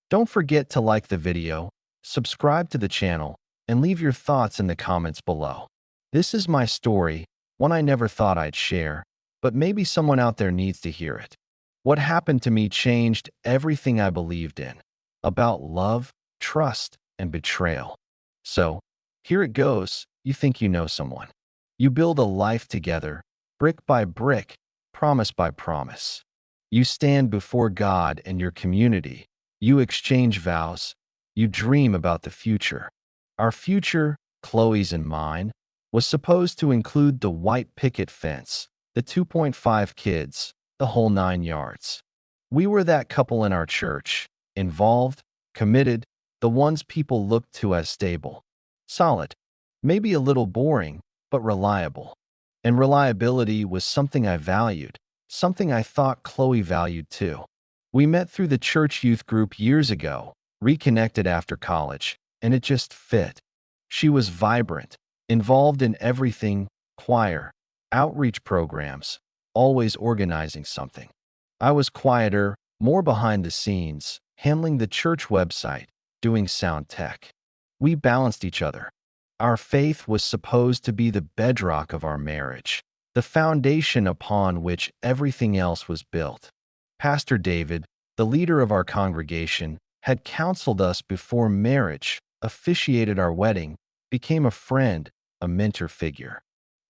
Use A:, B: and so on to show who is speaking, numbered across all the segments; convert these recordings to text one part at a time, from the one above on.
A: Don't forget to like the video, subscribe to the channel, and leave your thoughts in the comments below. This is my story, one I never thought I'd share, but maybe someone out there needs to hear it. What happened to me changed everything I believed in, about love, trust, and betrayal. So, here it goes. You think you know someone. You build a life together, brick by brick, promise by promise. You stand before God and your community. You exchange vows. You dream about the future. Our future, Chloe's and mine, was supposed to include the white picket fence, the 2.5 kids, the whole 9 yards. We were that couple in our church, involved, committed, the ones people looked to as stable, solid, maybe a little boring, but reliable. And reliability was something I valued, something I thought Chloe valued too. We met through the church youth group years ago, reconnected after college, and it just fit. She was vibrant, involved in everything, choir, outreach programs, always organizing something. I was quieter, more behind the scenes, handling the church website, doing sound tech. We balanced each other. Our faith was supposed to be the bedrock of our marriage, the foundation upon which everything else was built. Pastor David, the leader of our congregation, had counseled us before marriage, officiated our wedding, became a friend, a mentor figure.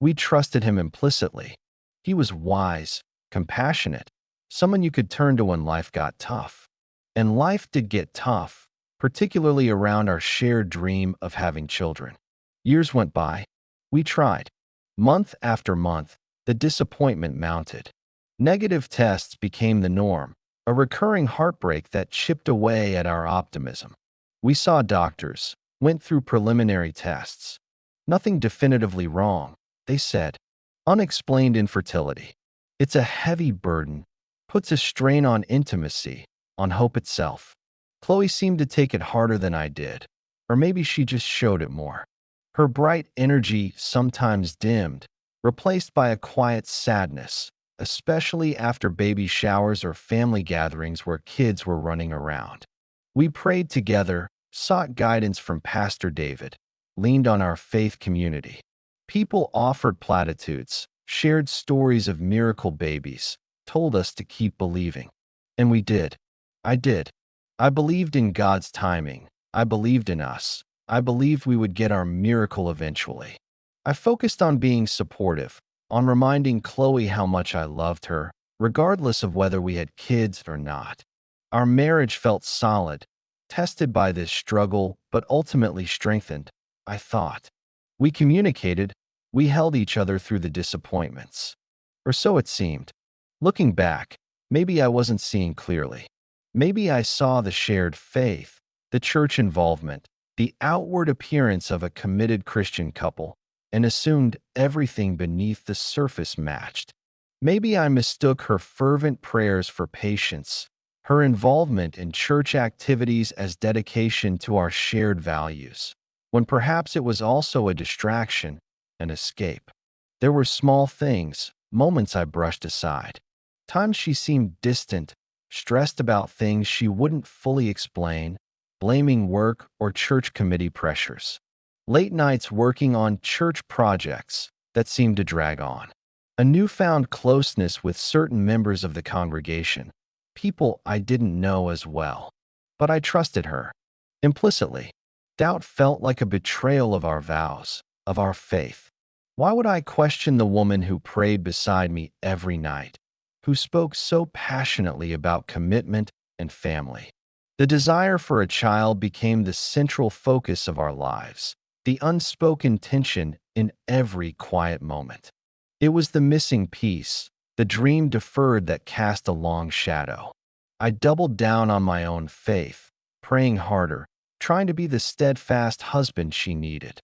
A: We trusted him implicitly. He was wise, compassionate, someone you could turn to when life got tough. And life did get tough, particularly around our shared dream of having children. Years went by. We tried. Month after month, the disappointment mounted. Negative tests became the norm, a recurring heartbreak that chipped away at our optimism. We saw doctors, went through preliminary tests. Nothing definitively wrong, they said. Unexplained infertility. It's a heavy burden, puts a strain on intimacy, on hope itself. Chloe seemed to take it harder than I did, or maybe she just showed it more. Her bright energy sometimes dimmed, replaced by a quiet sadness, especially after baby showers or family gatherings where kids were running around. We prayed together, sought guidance from Pastor David, leaned on our faith community. People offered platitudes, shared stories of miracle babies, told us to keep believing. And we did. I did. I believed in God's timing. I believed in us. I believed we would get our miracle eventually. I focused on being supportive, on reminding Chloe how much I loved her, regardless of whether we had kids or not. Our marriage felt solid, tested by this struggle, but ultimately strengthened, I thought. We communicated, we held each other through the disappointments. Or so it seemed. Looking back, maybe I wasn't seeing clearly. Maybe I saw the shared faith, the church involvement, the outward appearance of a committed Christian couple, and assumed everything beneath the surface matched. Maybe I mistook her fervent prayers for patience, her involvement in church activities as dedication to our shared values, when perhaps it was also a distraction, an escape. There were small things, moments I brushed aside, times she seemed distant, stressed about things she wouldn't fully explain, blaming work or church committee pressures. Late nights working on church projects that seemed to drag on. A newfound closeness with certain members of the congregation, people I didn't know as well. But I trusted her. Implicitly, doubt felt like a betrayal of our vows, of our faith. Why would I question the woman who prayed beside me every night, who spoke so passionately about commitment and family? The desire for a child became the central focus of our lives, the unspoken tension in every quiet moment. It was the missing piece, the dream deferred that cast a long shadow. I doubled down on my own faith, praying harder, trying to be the steadfast husband she needed.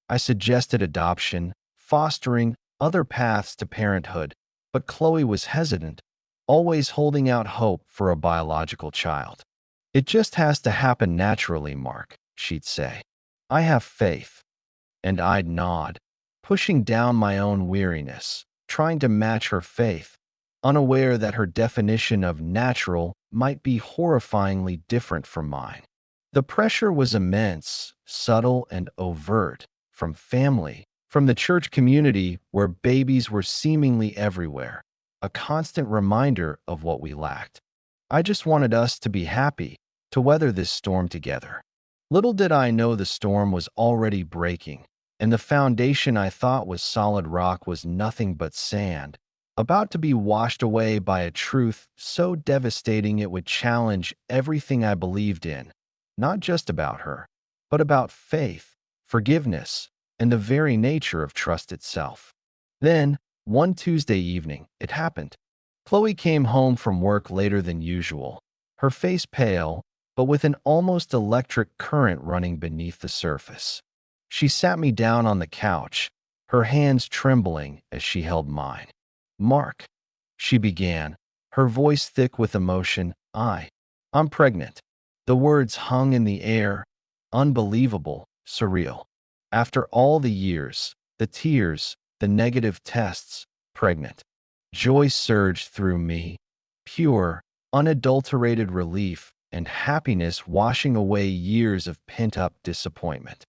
A: I suggested adoption, fostering, other paths to parenthood, but Chloe was hesitant, always holding out hope for a biological child. "It just has to happen naturally, Mark," she'd say. "I have faith." And I'd nod, pushing down my own weariness, trying to match her faith, unaware that her definition of natural might be horrifyingly different from mine. The pressure was immense, subtle, and overt, from family, from the church community where babies were seemingly everywhere, a constant reminder of what we lacked. I just wanted us to be happy, to weather this storm together. Little did I know the storm was already breaking, and the foundation I thought was solid rock was nothing but sand, about to be washed away by a truth so devastating it would challenge everything I believed in, not just about her, but about faith, forgiveness, and the very nature of trust itself. Then, one Tuesday evening, it happened. Chloe came home from work later than usual, her face pale, but with an almost electric current running beneath the surface. She sat me down on the couch, her hands trembling as she held mine. "Mark," she began, her voice thick with emotion, I'm pregnant." The words hung in the air, unbelievable, surreal. After all the years, the tears, the negative tests, pregnant. Joy surged through me, pure, unadulterated relief and happiness washing away years of pent-up disappointment.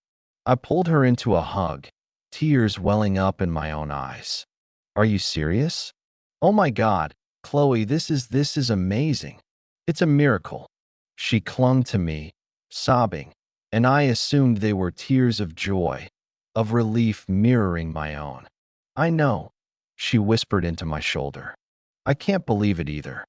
A: I pulled her into a hug, tears welling up in my own eyes. "Are you serious?" "Oh my God, Chloe, this is amazing. It's a miracle." She clung to me, sobbing, and I assumed they were tears of joy, of relief mirroring my own. "I know," she whispered into my shoulder. "I can't believe it either."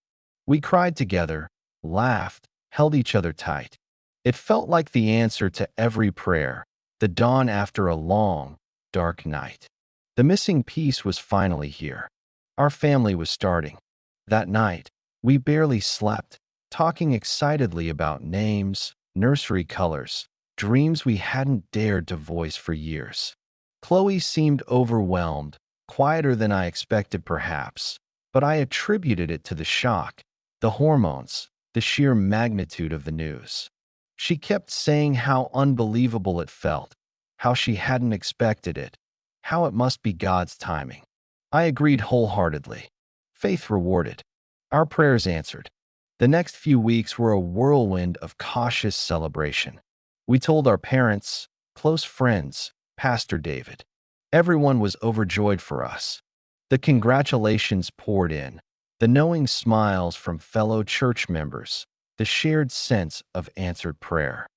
A: We cried together, laughed, held each other tight. It felt like the answer to every prayer, the dawn after a long, dark night. The missing piece was finally here. Our family was starting. That night, we barely slept, talking excitedly about names, nursery colors, dreams we hadn't dared to voice for years. Chloe seemed overwhelmed, quieter than I expected perhaps, but I attributed it to the shock, the hormones, the sheer magnitude of the news. She kept saying how unbelievable it felt, how she hadn't expected it, how it must be God's timing. I agreed wholeheartedly. Faith rewarded. Our prayers answered. The next few weeks were a whirlwind of cautious celebration. We told our parents, close friends, Pastor David. Everyone was overjoyed for us. The congratulations poured in, the knowing smiles from fellow church members, the shared sense of answered prayer.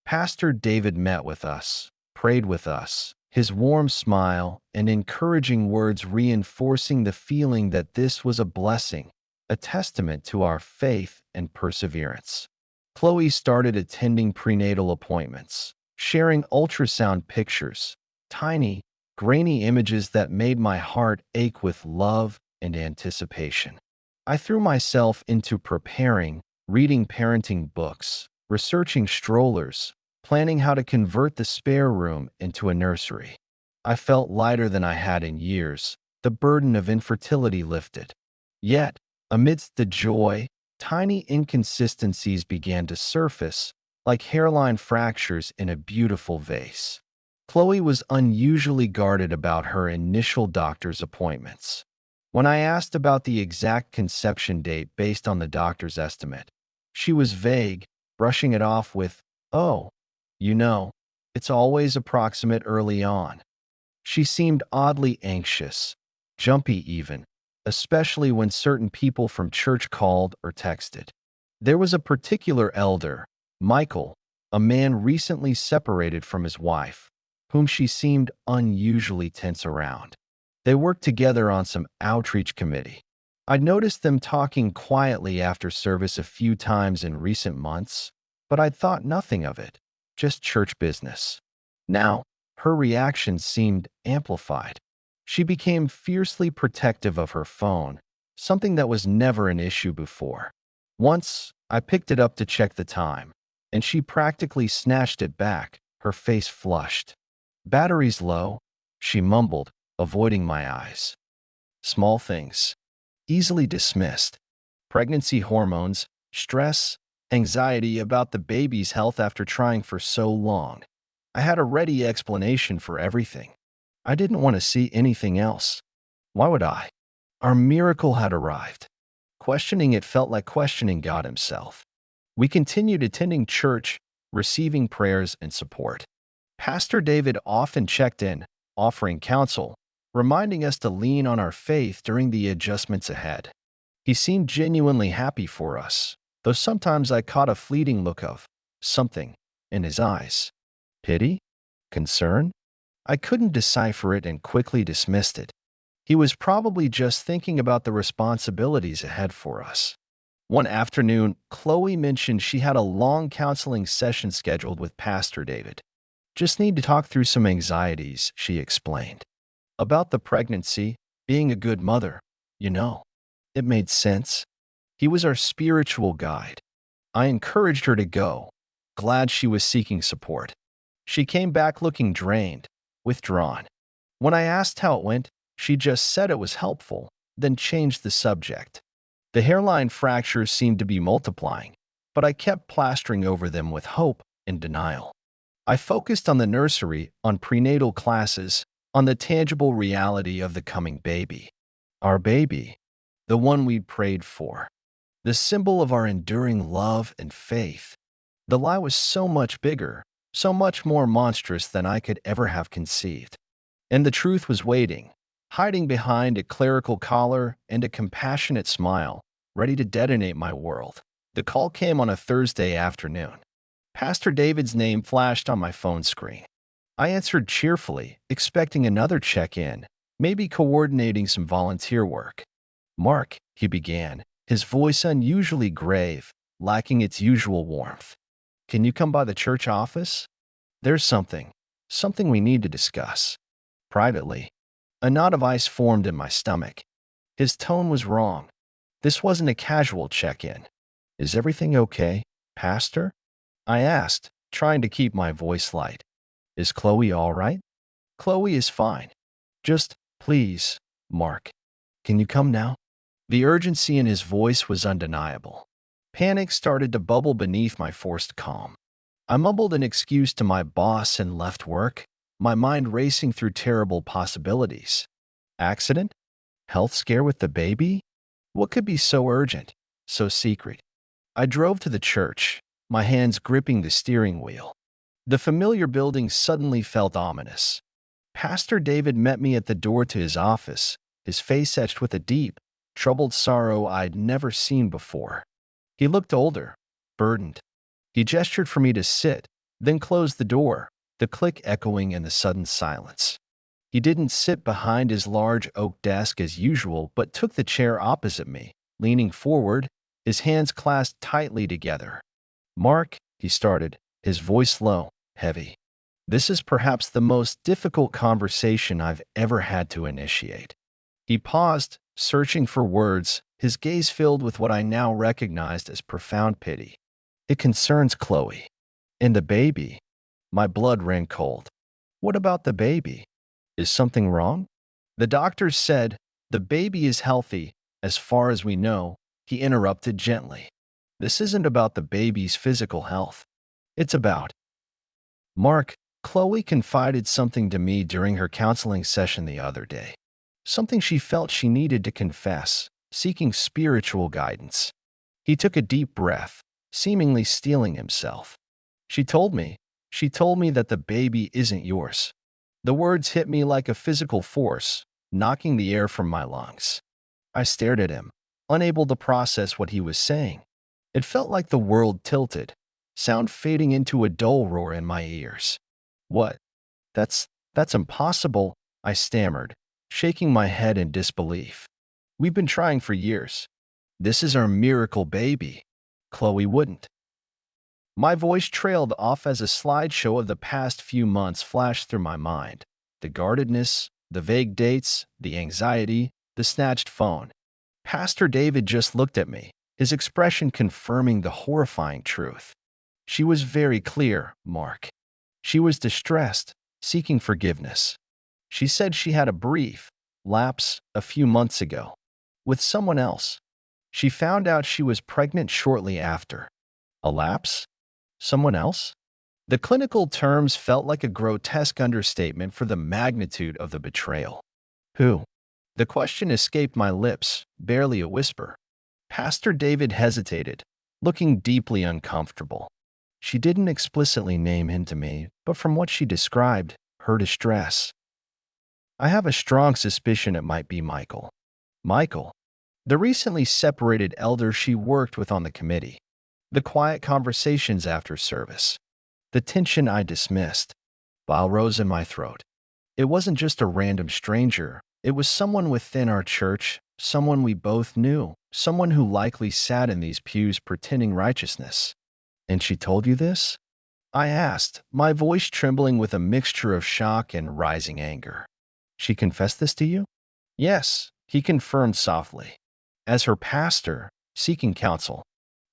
A: Pastor David met with us, prayed with us, his warm smile and encouraging words reinforcing the feeling that this was a blessing, a testament to our faith and perseverance. Chloe started attending prenatal appointments, sharing ultrasound pictures, tiny, grainy images that made my heart ache with love and anticipation. I threw myself into preparing, reading parenting books, researching strollers, planning how to convert the spare room into a nursery. I felt lighter than I had in years, the burden of infertility lifted. Yet, amidst the joy, tiny inconsistencies began to surface, like hairline fractures in a beautiful vase. Chloe was unusually guarded about her initial doctor's appointments. When I asked about the exact conception date based on the doctor's estimate, she was vague, brushing it off with, "Oh, you know, it's always approximate early on." She seemed oddly anxious, jumpy even, especially when certain people from church called or texted. There was a particular elder, Michael, a man recently separated from his wife, whom she seemed unusually tense around. They worked together on some outreach committee. I'd noticed them talking quietly after service a few times in recent months, but I'd thought nothing of it, just church business. Now, her reaction seemed amplified. She became fiercely protective of her phone, something that was never an issue before. Once, I picked it up to check the time, and she practically snatched it back, her face flushed. "Battery's low," she mumbled, avoiding my eyes. Small things, easily dismissed. Pregnancy hormones, stress, anxiety about the baby's health after trying for so long. I had a ready explanation for everything. I didn't want to see anything else. Why would I? Our miracle had arrived. Questioning it felt like questioning God himself. We continued attending church, receiving prayers and support. Pastor David often checked in, offering counsel, reminding us to lean on our faith during the adjustments ahead. He seemed genuinely happy for us, though sometimes I caught a fleeting look of something in his eyes. Pity? Concern? I couldn't decipher it and quickly dismissed it. He was probably just thinking about the responsibilities ahead for us. One afternoon, Chloe mentioned she had a long counseling session scheduled with Pastor David. Just need to talk through some anxieties, she explained. About the pregnancy, being a good mother, you know. It made sense. He was our spiritual guide. I encouraged her to go, glad she was seeking support. She came back looking drained, withdrawn. When I asked how it went, she just said it was helpful, then changed the subject. The hairline fractures seemed to be multiplying, but I kept plastering over them with hope and denial. I focused on the nursery, on prenatal classes, on the tangible reality of the coming baby. Our baby, the one we'd prayed for, the symbol of our enduring love and faith. The lie was so much bigger, so much more monstrous than I could ever have conceived. And the truth was waiting, hiding behind a clerical collar and a compassionate smile, ready to detonate my world. The call came on a Thursday afternoon. Pastor David's name flashed on my phone screen. I answered cheerfully, expecting another check-in, maybe coordinating some volunteer work. "Mark," he began, his voice unusually grave, lacking its usual warmth. "Can you come by the church office? There's something we need to discuss." Privately, a knot of ice formed in my stomach. His tone was wrong. This wasn't a casual check-in. "Is everything okay, Pastor?" I asked, trying to keep my voice light. "Is Chloe all right?" "Chloe is fine. Just, please, Mark, can you come now?" The urgency in his voice was undeniable. Panic started to bubble beneath my forced calm. I mumbled an excuse to my boss and left work, my mind racing through terrible possibilities. Accident? Health scare with the baby? What could be so urgent, so secret? I drove to the church, my hands gripping the steering wheel. The familiar building suddenly felt ominous. Pastor David met me at the door to his office, his face etched with a deep, troubled sorrow I'd never seen before. He looked older, burdened. He gestured for me to sit, then closed the door, the click echoing in the sudden silence. He didn't sit behind his large oak desk as usual, but took the chair opposite me, leaning forward, his hands clasped tightly together. "Mark," he started, his voice low, heavy. "This is perhaps the most difficult conversation I've ever had to initiate." He paused, searching for words, his gaze filled with what I now recognized as profound pity. "It concerns Chloe. And the baby." My blood ran cold. "What about the baby? Is something wrong?" "The doctors said the baby is healthy, as far as we know," he interrupted gently. "This isn't about the baby's physical health. It's about—" "Mark, Chloe confided something to me during her counseling session the other day. Something she felt she needed to confess, seeking spiritual guidance." He took a deep breath, seemingly steeling himself. She told me that the baby isn't yours." The words hit me like a physical force, knocking the air from my lungs. I stared at him, unable to process what he was saying. It felt like the world tilted, sound fading into a dull roar in my ears. "What? That's impossible," I stammered, shaking my head in disbelief. "We've been trying for years. This is our miracle baby. Chloe wouldn't." My voice trailed off as a slideshow of the past few months flashed through my mind. The guardedness, the vague dates, the anxiety, the snatched phone. Pastor David just looked at me, his expression confirming the horrifying truth. "She was very clear, Mark. She was distressed, seeking forgiveness. She said she had a brief lapse a few months ago with someone else. She found out she was pregnant shortly after." "A lapse? Someone else?" The clinical terms felt like a grotesque understatement for the magnitude of the betrayal. "Who?" The question escaped my lips, barely a whisper. Pastor David hesitated, looking deeply uncomfortable. She didn't explicitly name him to me, but from what she described, her distress, I have a strong suspicion it might be Michael. Michael, the recently separated elder she worked with on the committee. The quiet conversations after service. The tension I dismissed. Bile rose in my throat. It wasn't just a random stranger. It was someone within our church, someone we both knew, someone who likely sat in these pews pretending righteousness. And she told you this? I asked, my voice trembling with a mixture of shock and rising anger. She confessed this to you? Yes, he confirmed softly. As her pastor, seeking counsel.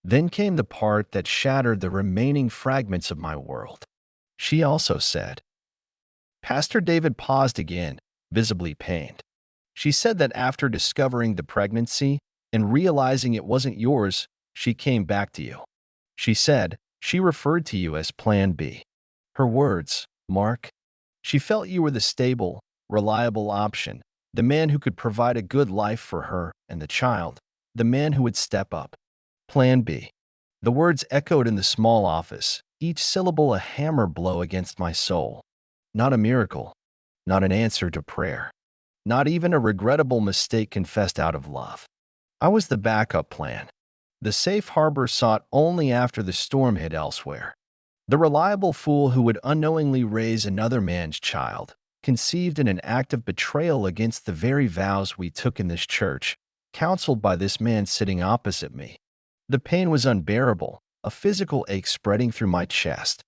A: Then came the part that shattered the remaining fragments of my world. She also said. Pastor David paused again, visibly pained. She said that after discovering the pregnancy and realizing it wasn't yours, she came back to you. She said she referred to you as Plan B. Her words, Mark. She felt you were the stable, reliable option, the man who could provide a good life for her and the child, the man who would step up. Plan B. The words echoed in the small office, each syllable a hammer blow against my soul. Not a miracle, not an answer to prayer, not even a regrettable mistake confessed out of love. I was the backup plan, the safe harbor sought only after the storm hit elsewhere, the reliable fool who would unknowingly raise another man's child, conceived in an act of betrayal against the very vows we took in this church, counseled by this man sitting opposite me. The pain was unbearable, a physical ache spreading through my chest.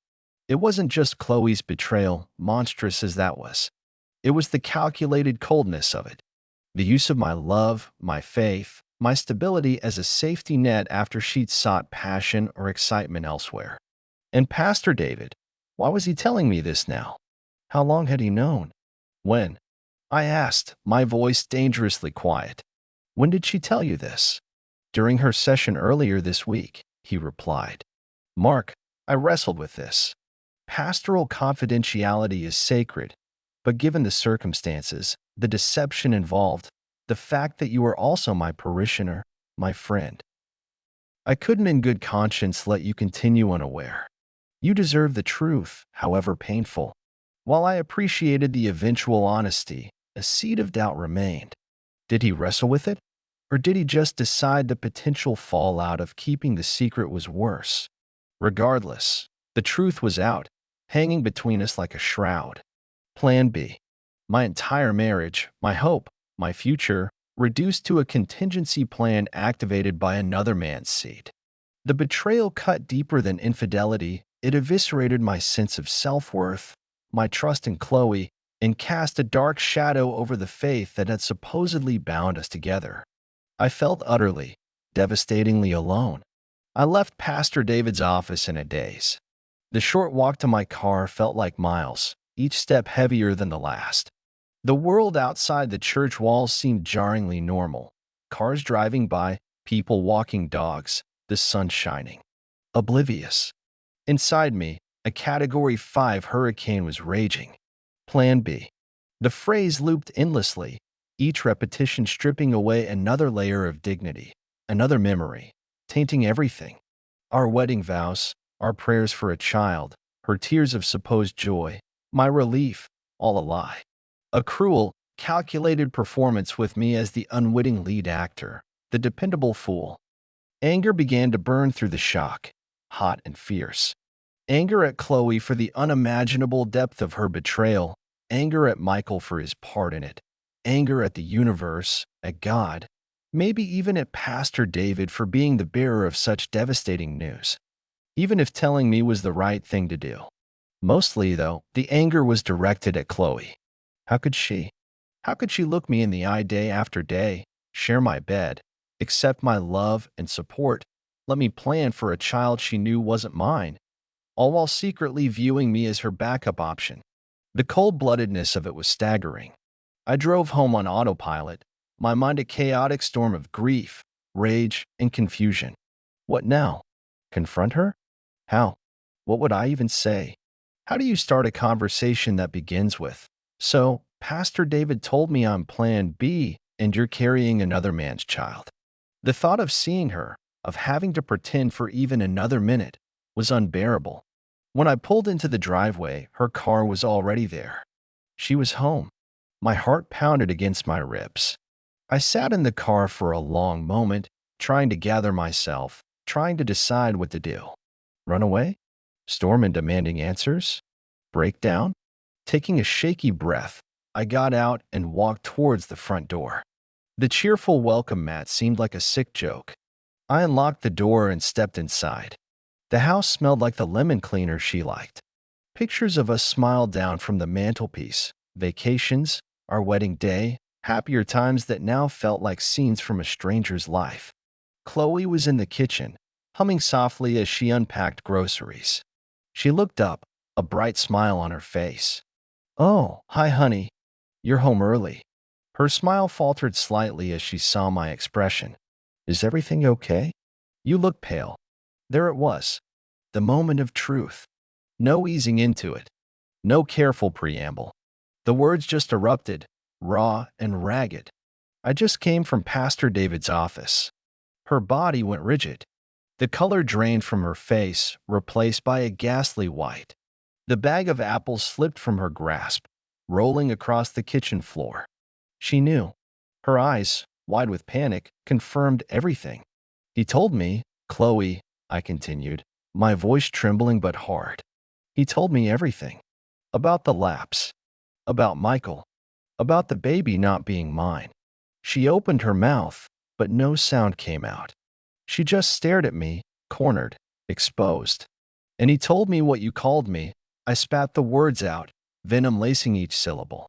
A: It wasn't just Chloe's betrayal, monstrous as that was. It was the calculated coldness of it. The use of my love, my faith, my stability as a safety net after she'd sought passion or excitement elsewhere. And Pastor David, why was he telling me this now? How long had he known? When? I asked, my voice dangerously quiet. When did she tell you this? During her session earlier this week, he replied. Mark, I wrestled with this. Pastoral confidentiality is sacred, but given the circumstances, the deception involved, the fact that you are also my parishioner, my friend, I couldn't in good conscience let you continue unaware. You deserve the truth, however painful. While I appreciated the eventual honesty, a seed of doubt remained. Did he wrestle with it? Or did he just decide the potential fallout of keeping the secret was worse? Regardless, the truth was out, hanging between us like a shroud. Plan B. My entire marriage, my hope, my future, reduced to a contingency plan activated by another man's seed. The betrayal cut deeper than infidelity. It eviscerated my sense of self-worth, my trust in Chloe, and cast a dark shadow over the faith that had supposedly bound us together. I felt utterly, devastatingly alone. I left Pastor David's office in a daze. The short walk to my car felt like miles, each step heavier than the last. The world outside the church walls seemed jarringly normal. Cars driving by, people walking dogs, the sun shining. Oblivious. Inside me, a Category 5 hurricane was raging. Plan B. The phrase looped endlessly, each repetition stripping away another layer of dignity, another memory, tainting everything. Our wedding vows, our prayers for a child, her tears of supposed joy, my relief, all a lie. A cruel, calculated performance with me as the unwitting lead actor, the dependable fool. Anger began to burn through the shock, hot and fierce. Anger at Chloe for the unimaginable depth of her betrayal, anger at Michael for his part in it, anger at the universe, at God, maybe even at Pastor David for being the bearer of such devastating news, even if telling me was the right thing to do. Mostly, though, the anger was directed at Chloe. How could she? How could she look me in the eye day after day, share my bed, accept my love and support, let me plan for a child she knew wasn't mine, all while secretly viewing me as her backup option? The cold-bloodedness of it was staggering. I drove home on autopilot, my mind a chaotic storm of grief, rage, and confusion. What now? Confront her? How? What would I even say? How do you start a conversation that begins with, "So, Pastor David told me I'm Plan B, and you're carrying another man's child"? The thought of seeing her, of having to pretend for even another minute, was unbearable. When I pulled into the driveway, her car was already there. She was home. My heart pounded against my ribs. I sat in the car for a long moment, trying to gather myself, trying to decide what to do. Run away? Storm and demanding answers? Break down? Taking a shaky breath, I got out and walked towards the front door. The cheerful welcome mat seemed like a sick joke. I unlocked the door and stepped inside. The house smelled like the lemon cleaner she liked. Pictures of us smiled down from the mantelpiece. Vacations, our wedding day, happier times that now felt like scenes from a stranger's life. Chloe was in the kitchen, humming softly as she unpacked groceries. She looked up, a bright smile on her face. "Oh, hi, honey. You're home early." Her smile faltered slightly as she saw my expression. "Is everything okay? You look pale." There it was, the moment of truth. No easing into it. No careful preamble. The words just erupted, raw and ragged. "I just came from Pastor David's office." Her body went rigid. The color drained from her face, replaced by a ghastly white. The bag of apples slipped from her grasp, rolling across the kitchen floor. She knew. Her eyes, wide with panic, confirmed everything. "He told me, Chloe," I continued, my voice trembling but hard. "He told me everything. About the lapse. About Michael. About the baby not being mine." She opened her mouth, but no sound came out. She just stared at me, cornered, exposed. "And he told me what you called me." I spat the words out, venom lacing each syllable.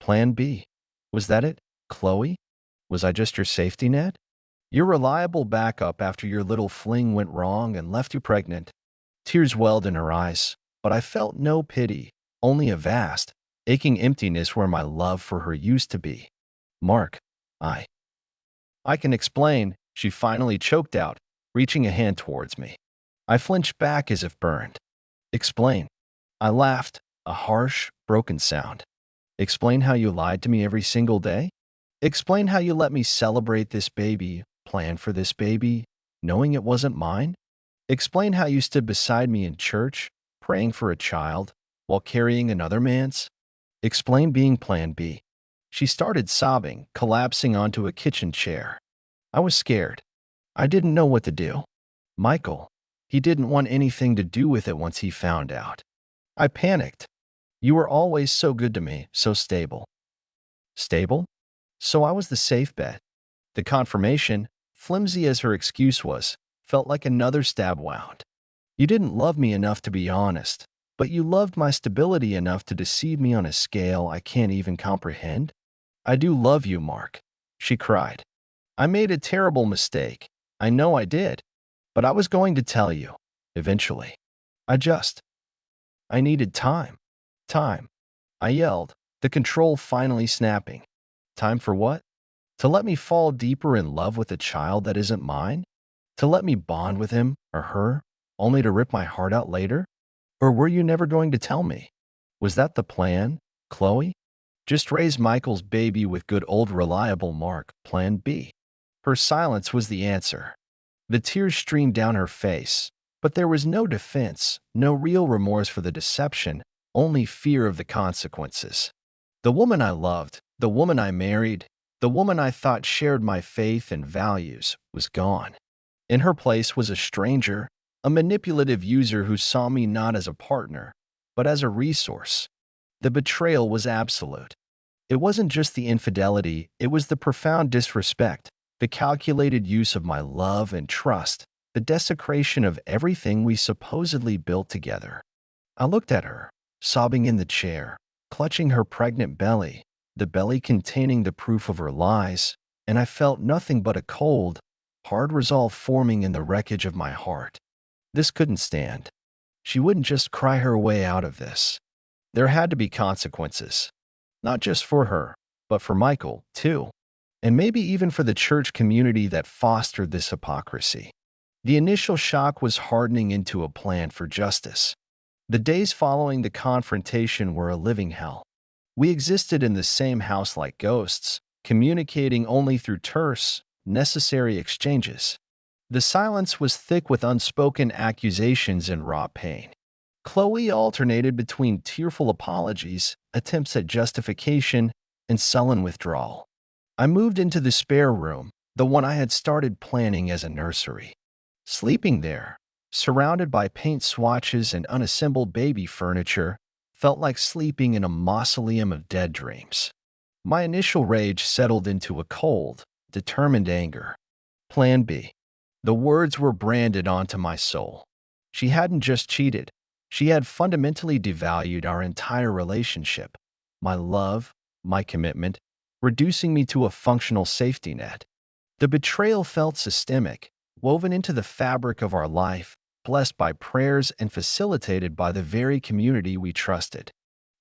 A: "Plan B. Was that it, Chloe? Was I just your safety net? Your reliable backup after your little fling went wrong and left you pregnant?" Tears welled in her eyes, but I felt no pity, only a vast, aching emptiness where my love for her used to be. "Mark, I can explain," she finally choked out, reaching a hand towards me. I flinched back as if burned. "Explain." I laughed, a harsh, broken sound. "Explain how you lied to me every single day? Explain how you let me celebrate this baby, plan for this baby, knowing it wasn't mine? Explain how you stood beside me in church, praying for a child, while carrying another man's? Explain being Plan B." She started sobbing, collapsing onto a kitchen chair. I was scared. I didn't know what to do. Michael, he didn't want anything to do with it once he found out. I panicked. "You were always so good to me, so stable." Stable? So I was the safe bet. The confirmation, flimsy as her excuse was, felt like another stab wound. "You didn't love me enough to be honest, but you loved my stability enough to deceive me on a scale I can't even comprehend." "I do love you, Mark," she cried. "I made a terrible mistake. I know I did. But I was going to tell you, eventually. I needed time. Time." I yelled, the control finally snapping. "Time for what? To let me fall deeper in love with a child that isn't mine? To let me bond with him or her, only to rip my heart out later? Or were you never going to tell me? Was that the plan, Chloe? Just raise Michael's baby with good old reliable Mark, Plan B." Her silence was the answer. The tears streamed down her face, but there was no defense, no real remorse for the deception, only fear of the consequences. The woman I loved, the woman I married, the woman I thought shared my faith and values, was gone. In her place was a stranger, a manipulative user who saw me not as a partner, but as a resource. The betrayal was absolute. It wasn't just the infidelity, it was the profound disrespect, the calculated use of my love and trust, the desecration of everything we supposedly built together. I looked at her, sobbing in the chair, clutching her pregnant belly, the belly containing the proof of her lies, and I felt nothing but a cold, hard resolve forming in the wreckage of my heart. This couldn't stand. She wouldn't just cry her way out of this. There had to be consequences. Not just for her, but for Michael, too. And maybe even for the church community that fostered this hypocrisy. The initial shock was hardening into a plan for justice. The days following the confrontation were a living hell. We existed in the same house like ghosts, communicating only through terse, necessary exchanges. The silence was thick with unspoken accusations and raw pain. Chloe alternated between tearful apologies, attempts at justification, and sullen withdrawal. I moved into the spare room, the one I had started planning as a nursery. Sleeping there, surrounded by paint swatches and unassembled baby furniture, felt like sleeping in a mausoleum of dead dreams. My initial rage settled into a cold, determined anger. Plan B. The words were branded onto my soul. She hadn't just cheated. She had fundamentally devalued our entire relationship, my love, my commitment, reducing me to a functional safety net. The betrayal felt systemic, woven into the fabric of our life, blessed by prayers and facilitated by the very community we trusted.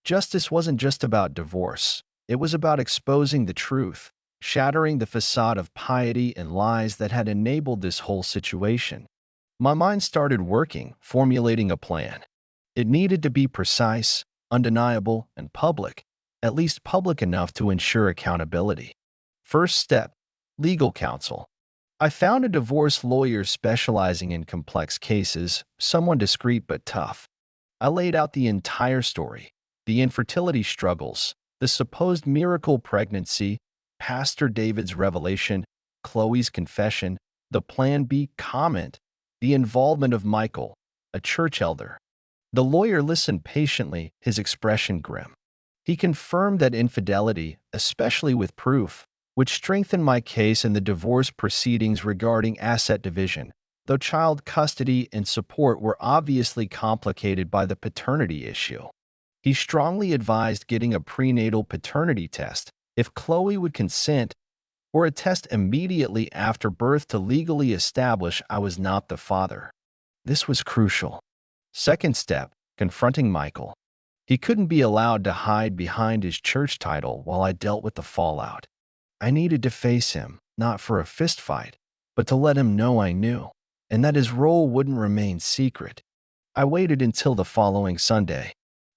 A: Justice wasn't just about divorce. It was about exposing the truth, shattering the facade of piety and lies that had enabled this whole situation. My mind started working, formulating a plan. It needed to be precise, undeniable, and public, at least public enough to ensure accountability. First step, legal counsel. I found a divorce lawyer specializing in complex cases, someone discreet but tough. I laid out the entire story, the infertility struggles, the supposed miracle pregnancy, Pastor David's revelation, Chloe's confession, the Plan B comment, the involvement of Michael, a church elder. The lawyer listened patiently, his expression grim. He confirmed that infidelity, especially with proof, would strengthen my case in the divorce proceedings regarding asset division, though child custody and support were obviously complicated by the paternity issue. He strongly advised getting a prenatal paternity test, if Chloe would consent, or a test immediately after birth to legally establish I was not the father. This was crucial. Second step, confronting Michael. He couldn't be allowed to hide behind his church title while I dealt with the fallout. I needed to face him, not for a fistfight, but to let him know I knew, and that his role wouldn't remain secret. I waited until the following Sunday.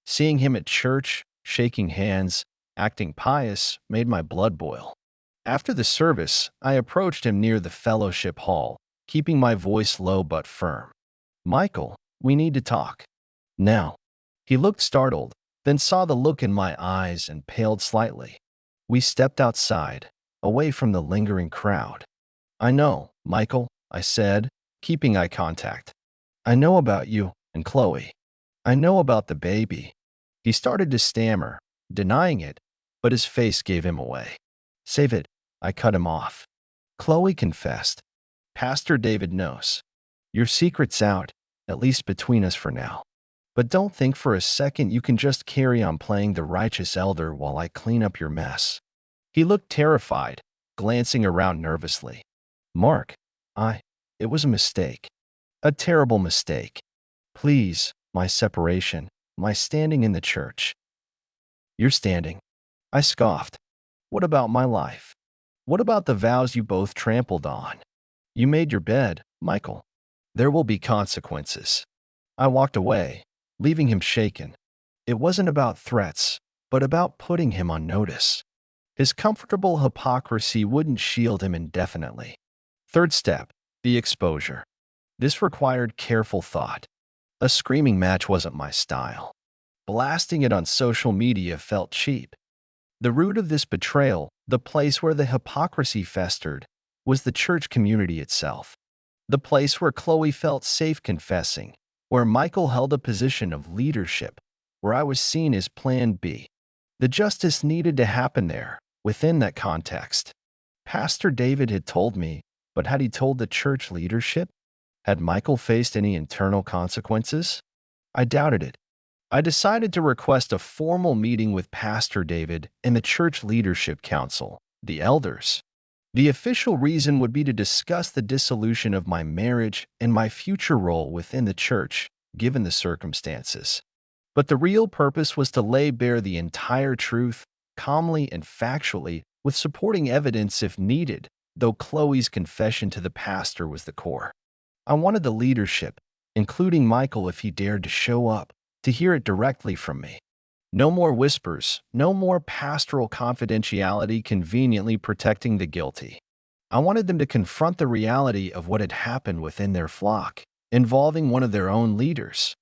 A: Seeing him at church, shaking hands, acting pious, made my blood boil. After the service, I approached him near the fellowship hall, keeping my voice low but firm. "Michael, we need to talk. Now." He looked startled, then saw the look in my eyes and paled slightly. We stepped outside, away from the lingering crowd. "I know, Michael," I said, keeping eye contact. "I know about you and Chloe. I know about the baby." He started to stammer, denying it, but his face gave him away. "Save it," I cut him off. "Chloe confessed. Pastor David knows. Your secret's out, at least between us for now. But don't think for a second you can just carry on playing the righteous elder while I clean up your mess." He looked terrified, glancing around nervously. "Mark, it was a mistake. A terrible mistake. Please, my separation, my standing in the church." "You're standing." I scoffed. "What about my life? What about the vows you both trampled on? You made your bed, Michael. There will be consequences." I walked away, leaving him shaken. It wasn't about threats, but about putting him on notice. His comfortable hypocrisy wouldn't shield him indefinitely. Third step, the exposure. This required careful thought. A screaming match wasn't my style. Blasting it on social media felt cheap. The root of this betrayal, the place where the hypocrisy festered, was the church community itself. The place where Chloe felt safe confessing, where Michael held a position of leadership, where I was seen as Plan B. The justice needed to happen there, within that context. Pastor David had told me, but had he told the church leadership? Had Michael faced any internal consequences? I doubted it. I decided to request a formal meeting with Pastor David and the church leadership council, the elders. The official reason would be to discuss the dissolution of my marriage and my future role within the church, given the circumstances. But the real purpose was to lay bare the entire truth, calmly and factually, with supporting evidence if needed, though Chloe's confession to the pastor was the core. I wanted the leadership, including Michael if he dared to show up, to hear it directly from me. No more whispers, no more pastoral confidentiality conveniently protecting the guilty. I wanted them to confront the reality of what had happened within their flock, involving one of their own leaders.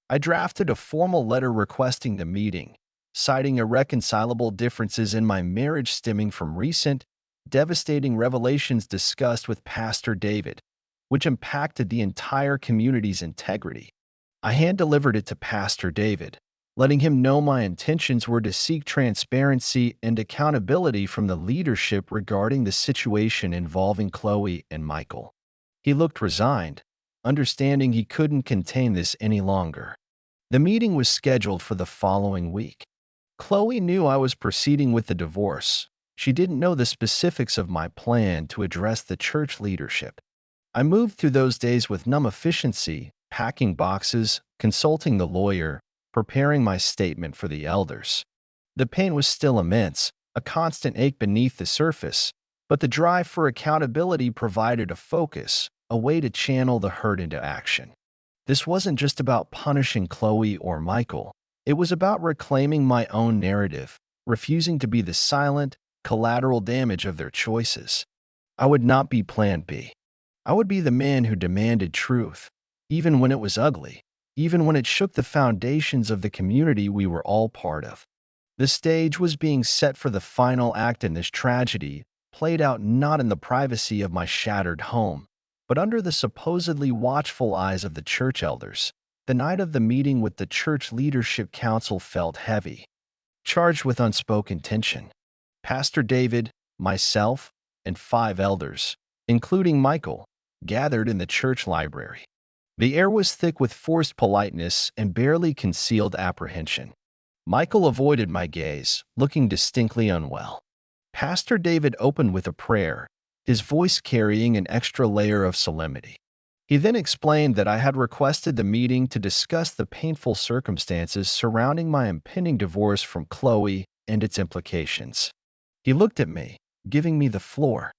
A: I drafted a formal letter requesting the meeting, citing irreconcilable differences in my marriage stemming from recent, devastating revelations discussed with Pastor David, which impacted the entire community's integrity. I hand-delivered it to Pastor David, letting him know my intentions were to seek transparency and accountability from the leadership regarding the situation involving Chloe and Michael. He looked resigned, understanding he couldn't contain this any longer. The meeting was scheduled for the following week. Chloe knew I was proceeding with the divorce. She didn't know the specifics of my plan to address the church leadership. I moved through those days with numb efficiency, packing boxes, consulting the lawyer, preparing my statement for the elders. The pain was still immense, a constant ache beneath the surface, but the drive for accountability provided a focus, a way to channel the hurt into action. This wasn't just about punishing Chloe or Michael. It was about reclaiming my own narrative, refusing to be the silent, collateral damage of their choices. I would not be Plan B. I would be the man who demanded truth, even when it was ugly, even when it shook the foundations of the community we were all part of. The stage was being set for the final act in this tragedy, played out not in the privacy of my shattered home, but under the supposedly watchful eyes of the church elders. The night of the meeting with the Church Leadership Council felt heavy, charged with unspoken tension. Pastor David, myself, and 5 elders, including Michael, gathered in the church library. The air was thick with forced politeness and barely concealed apprehension. Michael avoided my gaze, looking distinctly unwell. Pastor David opened with a prayer, his voice carrying an extra layer of solemnity. He then explained that I had requested the meeting to discuss the painful circumstances surrounding my impending divorce from Chloe and its implications. He looked at me, giving me the floor.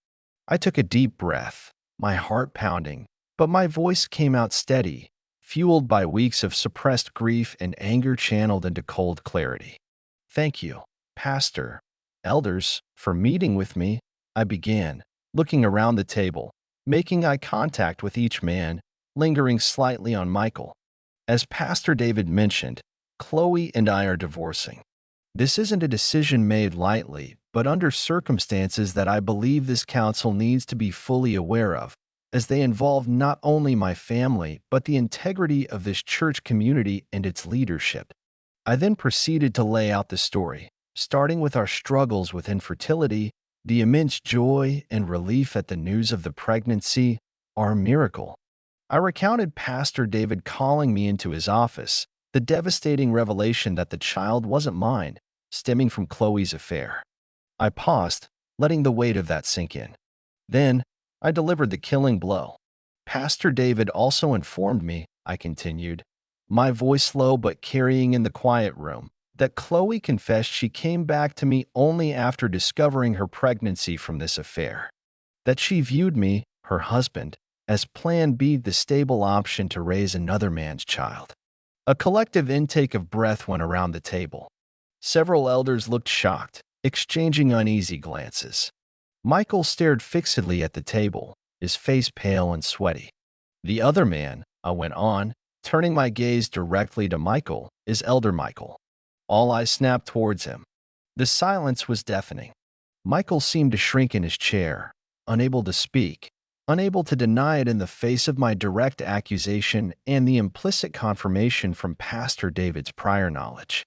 A: I took a deep breath, my heart pounding, but my voice came out steady, fueled by weeks of suppressed grief and anger channeled into cold clarity. "Thank you, Pastor, elders, for meeting with me," I began, looking around the table, making eye contact with each man, lingering slightly on Michael. As Pastor David mentioned, Chloe and I are divorcing. This isn't a decision made lightly, but under circumstances that I believe this council needs to be fully aware of, as they involve not only my family, but the integrity of this church community and its leadership. I then proceeded to lay out the story, starting with our struggles with infertility, the immense joy and relief at the news of the pregnancy, our miracle. I recounted Pastor David calling me into his office, the devastating revelation that the child wasn't mine, stemming from Chloe's affair. I paused, letting the weight of that sink in. Then, I delivered the killing blow. Pastor David also informed me, I continued, my voice low but carrying in the quiet room, that Chloe confessed she came back to me only after discovering her pregnancy from this affair. That she viewed me, her husband, as Plan B, the stable option to raise another man's child. A collective intake of breath went around the table. Several elders looked shocked, exchanging uneasy glances. Michael stared fixedly at the table, his face pale and sweaty. The other man, I went on, turning my gaze directly to Michael, is Elder Michael. All eyes snapped towards him. The silence was deafening. Michael seemed to shrink in his chair, unable to speak, unable to deny it in the face of my direct accusation and the implicit confirmation from Pastor David's prior knowledge.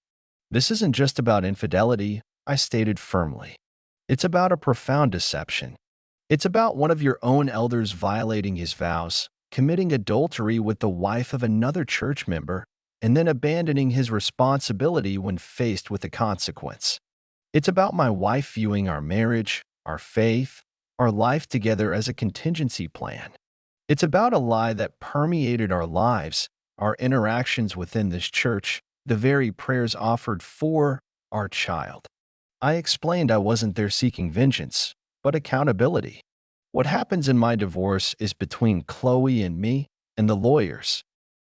A: This isn't just about infidelity, I stated firmly. It's about a profound deception. It's about one of your own elders violating his vows, committing adultery with the wife of another church member, and then abandoning his responsibility when faced with the consequence. It's about my wife viewing our marriage, our faith, our life together as a contingency plan. It's about a lie that permeated our lives, our interactions within this church, the very prayers offered for our child. I explained I wasn't there seeking vengeance, but accountability. What happens in my divorce is between Chloe and me and the lawyers.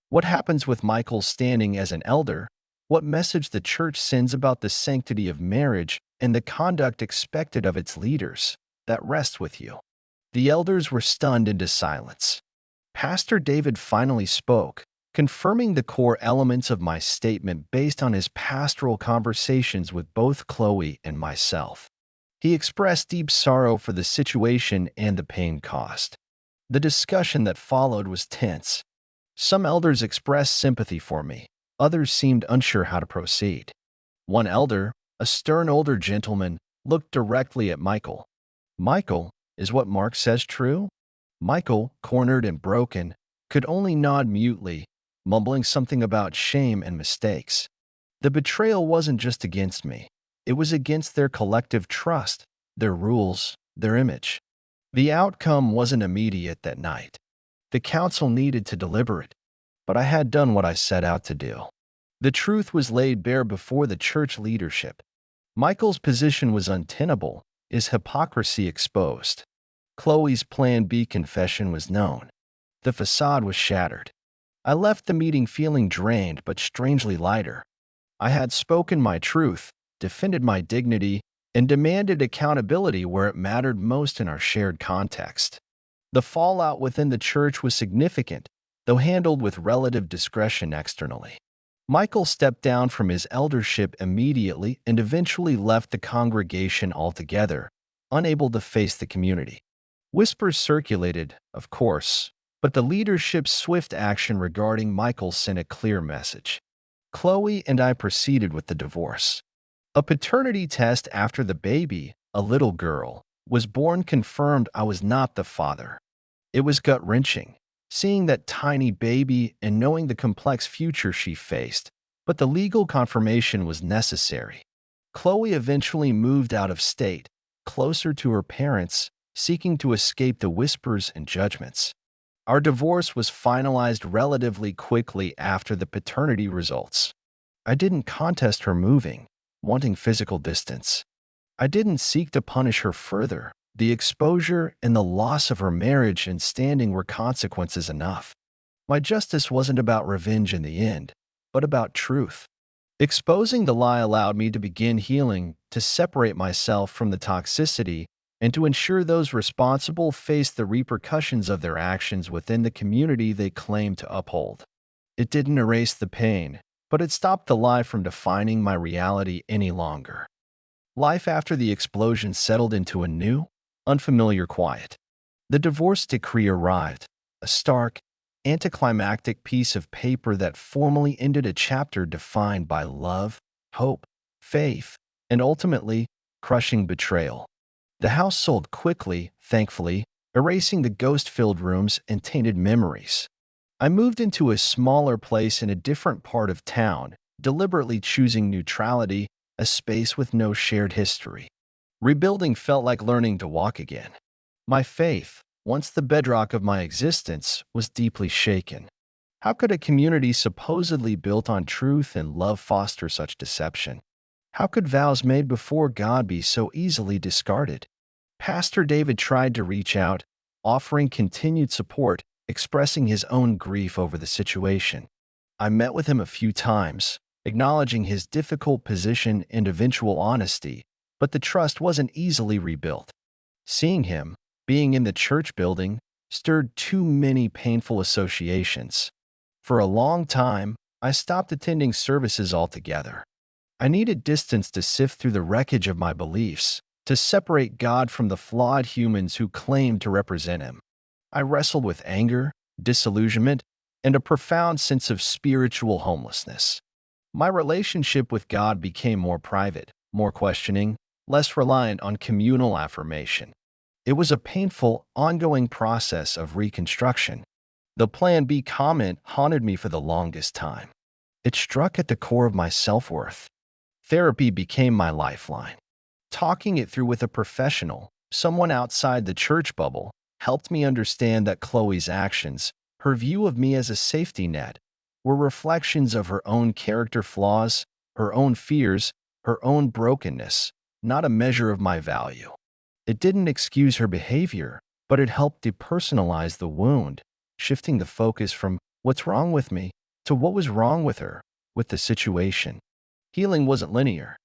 A: What happens with Michael standing as an elder, what message the church sends about the sanctity of marriage and the conduct expected of its leaders, that rests with you. The elders were stunned into silence. Pastor David finally spoke, confirming the core elements of my statement based on his pastoral conversations with both Chloe and myself. He expressed deep sorrow for the situation and the pain caused. The discussion that followed was tense. Some elders expressed sympathy for me. Others seemed unsure how to proceed. One elder, a stern older gentleman, looked directly at Michael. "Michael, is what Mark says true?" Michael, cornered and broken, could only nod mutely, mumbling something about shame and mistakes. The betrayal wasn't just against me. It was against their collective trust, their rules, their image. The outcome wasn't immediate that night. The council needed to deliberate, but I had done what I set out to do. The truth was laid bare before the church leadership. Michael's position was untenable, his hypocrisy exposed. Chloe's Plan B confession was known. The facade was shattered. I left the meeting feeling drained but strangely lighter. I had spoken my truth, defended my dignity, and demanded accountability where it mattered most in our shared context. The fallout within the church was significant, though handled with relative discretion externally. Michael stepped down from his eldership immediately and eventually left the congregation altogether, unable to face the community. Whispers circulated, of course, but the leadership's swift action regarding Michael sent a clear message. Chloe and I proceeded with the divorce. A paternity test after the baby, a little girl, was born confirmed I was not the father. It was gut-wrenching, seeing that tiny baby and knowing the complex future she faced, but the legal confirmation was necessary. Chloe eventually moved out of state, closer to her parents, seeking to escape the whispers and judgments. Our divorce was finalized relatively quickly after the paternity results. I didn't contest her moving, wanting physical distance. I didn't seek to punish her further. The exposure and the loss of her marriage and standing were consequences enough. My justice wasn't about revenge in the end, but about truth. Exposing the lie allowed me to begin healing, to separate myself from the toxicity, and to ensure those responsible faced the repercussions of their actions within the community they claimed to uphold. It didn't erase the pain, but it stopped the lie from defining my reality any longer. Life after the explosion settled into a new, unfamiliar quiet. The divorce decree arrived, a stark, anticlimactic piece of paper that formally ended a chapter defined by love, hope, faith, and ultimately, crushing betrayal. The house sold quickly, thankfully, erasing the ghost-filled rooms and tainted memories. I moved into a smaller place in a different part of town, deliberately choosing neutrality, a space with no shared history. Rebuilding felt like learning to walk again. My faith, once the bedrock of my existence, was deeply shaken. How could a community supposedly built on truth and love foster such deception? How could vows made before God be so easily discarded? Pastor David tried to reach out, offering continued support, expressing his own grief over the situation. I met with him a few times, acknowledging his difficult position and eventual honesty, but the trust wasn't easily rebuilt. Seeing him, being in the church building, stirred too many painful associations. For a long time, I stopped attending services altogether. I needed distance to sift through the wreckage of my beliefs, to separate God from the flawed humans who claimed to represent him. I wrestled with anger, disillusionment, and a profound sense of spiritual homelessness. My relationship with God became more private, more questioning, less reliant on communal affirmation. It was a painful, ongoing process of reconstruction. The Plan B comment haunted me for the longest time. It struck at the core of my self-worth. Therapy became my lifeline. Talking it through with a professional, someone outside the church bubble, helped me understand that Chloe's actions, her view of me as a safety net, were reflections of her own character flaws, her own fears, her own brokenness, not a measure of my value. It didn't excuse her behavior, but it helped depersonalize the wound, shifting the focus from what's wrong with me to what was wrong with her, with the situation. Healing wasn't linear.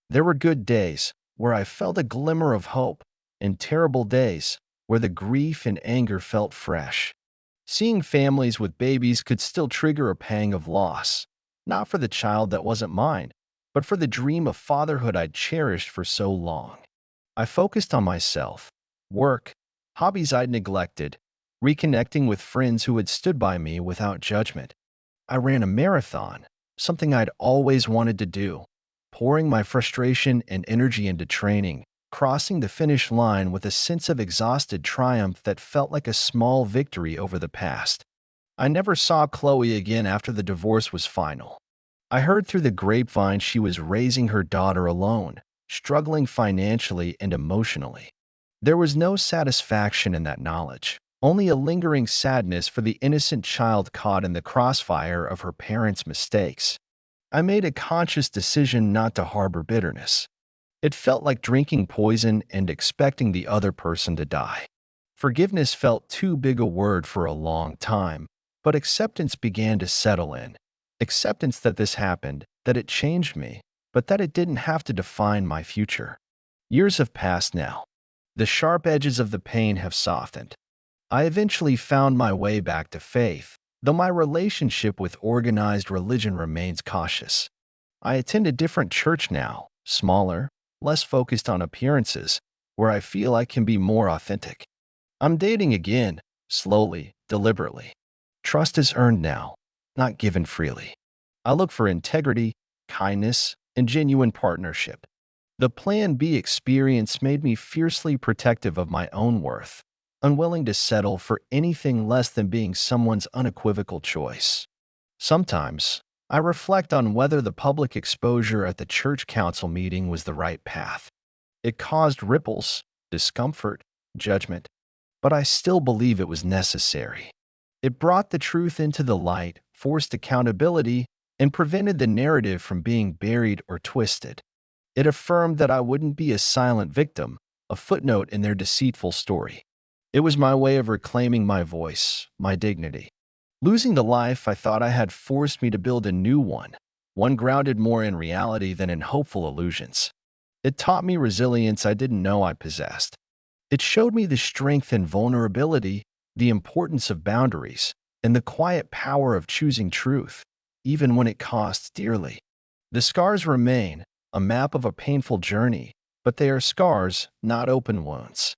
A: There were good days where I felt a glimmer of hope, and terrible days where the grief and anger felt fresh. Seeing families with babies could still trigger a pang of loss, not for the child that wasn't mine, but for the dream of fatherhood I'd cherished for so long. I focused on myself, work, hobbies I'd neglected, reconnecting with friends who had stood by me without judgment. I ran a marathon, something I'd always wanted to do, pouring my frustration and energy into training, crossing the finish line with a sense of exhausted triumph that felt like a small victory over the past. I never saw Chloe again after the divorce was final. I heard through the grapevine she was raising her daughter alone, struggling financially and emotionally. There was no satisfaction in that knowledge, only a lingering sadness for the innocent child caught in the crossfire of her parents' mistakes. I made a conscious decision not to harbor bitterness. It felt like drinking poison and expecting the other person to die. Forgiveness felt too big a word for a long time, but acceptance began to settle in. Acceptance that this happened, that it changed me, but that it didn't have to define my future. Years have passed now. The sharp edges of the pain have softened. I eventually found my way back to faith, though my relationship with organized religion remains cautious. I attend a different church now, smaller, less focused on appearances, where I feel I can be more authentic. I'm dating again, slowly, deliberately. Trust is earned now, not given freely. I look for integrity, kindness, and genuine partnership. The Plan B experience made me fiercely protective of my own worth, unwilling to settle for anything less than being someone's unequivocal choice. Sometimes, I reflect on whether the public exposure at the church council meeting was the right path. It caused ripples, discomfort, judgment, but I still believe it was necessary. It brought the truth into the light, forced accountability, and prevented the narrative from being buried or twisted. It affirmed that I wouldn't be a silent victim, a footnote in their deceitful story. It was my way of reclaiming my voice, my dignity. Losing the life I thought I had forced me to build a new one grounded more in reality than in hopeful illusions. It taught me resilience I didn't know I possessed. It showed me the strength and vulnerability, the importance of boundaries, and the quiet power of choosing truth, even when it costs dearly. The scars remain, a map of a painful journey, but they are scars, not open wounds.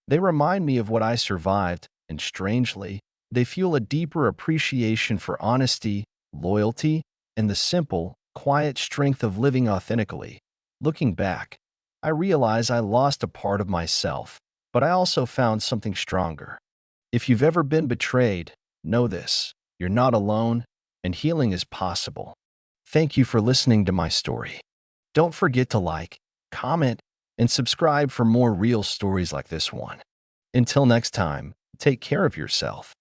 A: They remind me of what I survived, and strangely, they fuel a deeper appreciation for honesty, loyalty, and the simple, quiet strength of living authentically. Looking back, I realize I lost a part of myself, but I also found something stronger. If you've ever been betrayed, know this: you're not alone, and healing is possible. Thank you for listening to my story. Don't forget to like, comment, and subscribe for more real stories like this one. Until next time, take care of yourself.